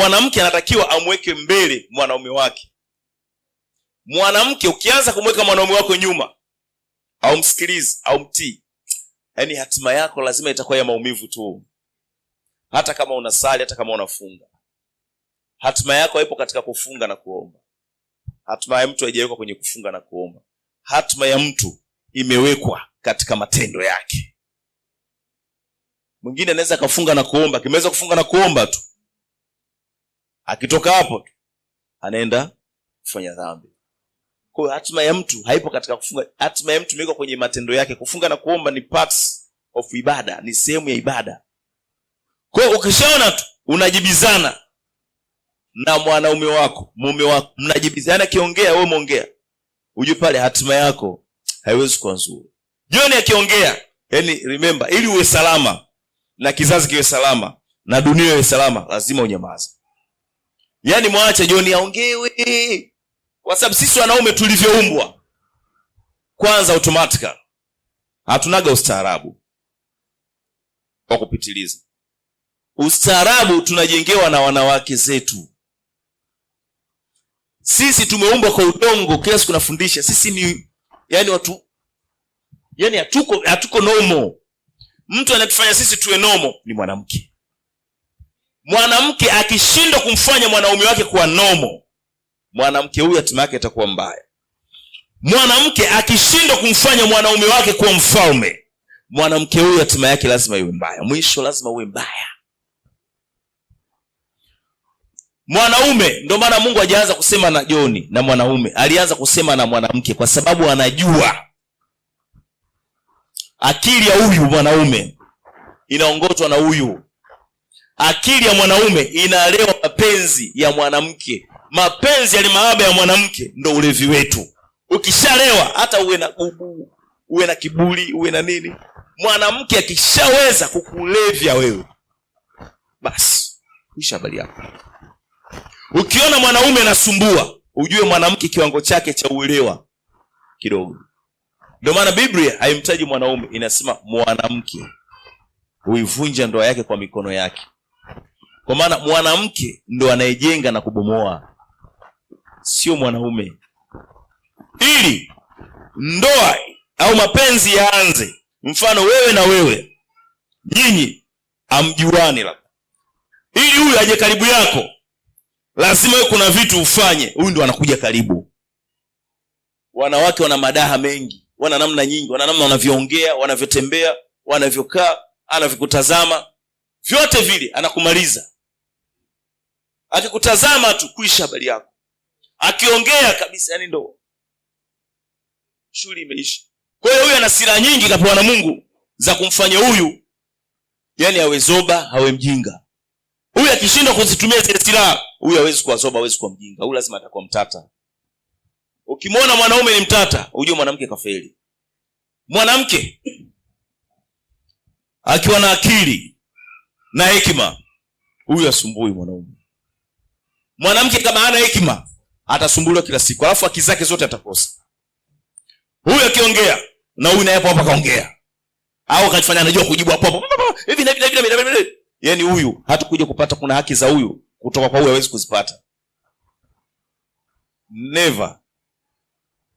mwanamke anatakiwa amweke mbele mwanaume wake. Mwanamke ukianza kumweka mwanaume wako nyuma, au msikilizi au mtii, yaani hatima yako lazima itakuwa ya maumivu tu. Hata kama unasali, hata kama unafunga, hatima yako haipo katika kufunga na kuomba. Hatima ya mtu haijawekwa kwenye kufunga na kuomba. Hatima ya mtu imewekwa katika matendo yake. Mwingine anaweza kufunga na kuomba, kimeweza kufunga na kuomba tu, akitoka hapo tu anaenda kufanya dhambi. Kwa hiyo hatima ya mtu haipo katika kufunga. Hatima ya mtu imewekwa kwenye matendo yake. Kufunga na kuomba ni parts of ibada, ni sehemu ya ibada. Kwa hiyo ukishaona tu unajibizana na mwanaume wako, mume wako, mnajibizana, kiongea wewe muongea, ujue pale hatima yako haiwezi kuwa nzuri. John akiongea, yani remember, ili uwe salama na kizazi kiwe salama na dunia iwe salama, lazima unyamaze. Yani mwache John aongewe, kwa sababu sisi wanaume tulivyoumbwa, kwanza automatically hatunaga ustaarabu wa kupitiliza. Ustaarabu tunajengewa na wanawake zetu. Sisi tumeumbwa kwa udongo. Kila siku nafundisha, sisi ni yani watu, yani hatuko normal. Mtu anatufanya sisi tuwe normal ni mwanamke. Mwanamke akishindwa kumfanya mwanaume wake kuwa normal, mwanamke huyu hatima yake itakuwa mbaya. Mwanamke akishindwa kumfanya mwanaume wake kuwa mfalme, mwanamke huyu hatima yake lazima iwe mbaya. Mwisho lazima uwe mbaya. Mwanaume, ndio maana Mungu hajaanza kusema na Joni na mwanaume, alianza kusema na mwanamke, kwa sababu anajua akili ya huyu mwanaume inaongozwa na huyu. Akili ya mwanaume inalewa mapenzi ya mwanamke. Mapenzi ya mahaba ya mwanamke ndio ulevi wetu. Ukishalewa, hata uwe na gubu, uwe na kiburi, uwe na nini, mwanamke akishaweza kukulevya wewe, basi kisha habari yako. Ukiona mwanaume anasumbua, ujue mwanamke kiwango chake cha uelewa kidogo. Ndio maana Biblia haimtaji mwanaume, inasema mwanamke huivunja ndoa yake kwa mikono yake. Kwa maana mwanamke ndo anayejenga na kubomoa, sio mwanaume. Ili ndoa au mapenzi yaanze, mfano wewe na wewe, nyinyi amjuane, labda ili huyu aje karibu yako, lazima wewe kuna vitu ufanye, huyu ndo anakuja karibu. Wanawake wana madaha mengi, wana namna nyingi, wana namna wanavyoongea, wanavyotembea, wanavyokaa, anavyokutazama, vyote vile anakumaliza. Akikutazama tu kuisha habari yako. Akiongea kabisa, yani ndo shughuli imeisha. Kwa hiyo huyu ana silaha nyingi kapewa na Mungu za kumfanya huyu yani awe zoba, awe mjinga. Huyu akishindwa kuzitumia zile silaha, huyu hawezi kuwa zoba, hawezi kuwa mjinga. Huyu lazima atakuwa mtata. Ukimwona mwanaume ni mtata, ujue mwanamke kafeli. Mwanamke akiwa na akili na hekima, huyu asumbui mwanaume. Mwanamke kama hana hekima, atasumbuliwa kila siku, alafu haki zake zote atakosa. Huyu akiongea na huyu naye hapo hapa kaongea, au akafanya anajua kujibu hapo hapo hivi na hivi, yani huyu hatakuja kupata kuna haki za huyu kutoka kwa huyu, hawezi kuzipata. Never.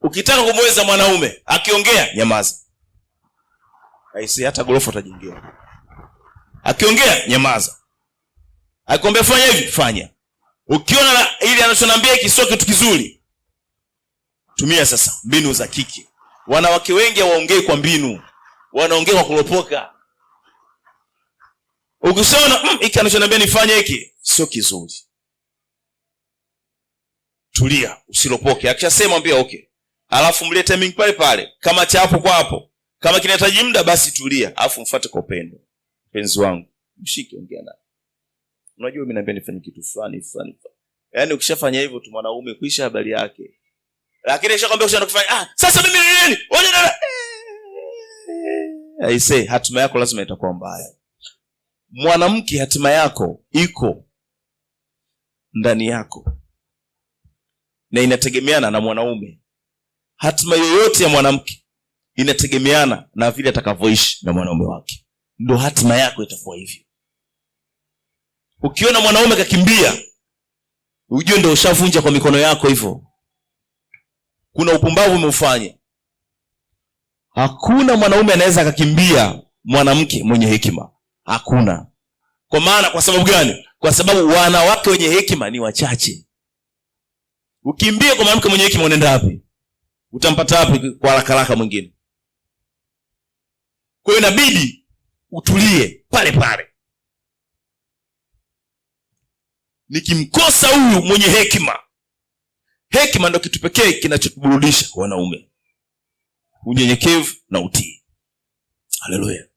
Ukitaka kumweza mwanaume akiongea, nyamaza. Haisi hata gorofa utajengea. Akiongea, nyamaza. Akikwambia fanya hivi, fanya. Ukiona ili anachonambia hiki sio kitu kizuri, tumia sasa mbinu za kike. Wanawake wengi hawaongei kwa mbinu, wanaongea kwa kulopoka. Ukishaona hiki anachonambia nifanye hiki sio kizuri, tulia, usilopoke. Akishasema mwambie okay, alafu mlete timing pale pale, kama cha hapo kwa hapo. Kama kinahitaji muda, basi tulia, alafu mfuate kwa upendo. Mpenzi wangu, mshike, ongea naye. Unajua mimi naambia nifanye kitu fulani fulani. Yaani ukishafanya hivyo tu mwanaume kuisha habari yake. Lakini nishakwambia ushaenda kufanya, sasa mimi ni nini? Ngoja na I say hatima yako lazima itakuwa mbaya. Mwanamke hatima yako iko ndani yako. Na inategemeana na mwanaume. Hatima yoyote ya mwanamke inategemeana na vile atakavyoishi na mwanaume wake. Ndio hatima yako itakuwa hivyo. Ukiona mwanaume kakimbia ujue ndio ushavunja kwa mikono yako hivyo. Kuna upumbavu umeufanya. Hakuna mwanaume anaweza akakimbia mwanamke mwenye hekima. Hakuna. Kwa sababu gani? Kwa sababu wanawake wenye hekima ni wachache. Ukimbie kwa mwanamke mwenye hekima unaenda wapi? Utampata wapi kwa haraka mwingine? Kwa hiyo inabidi utulie pale pale. Nikimkosa huyu mwenye hekima, hekima ndio kitu pekee kinachotuburudisha wanaume, unyenyekevu na utii. Haleluya.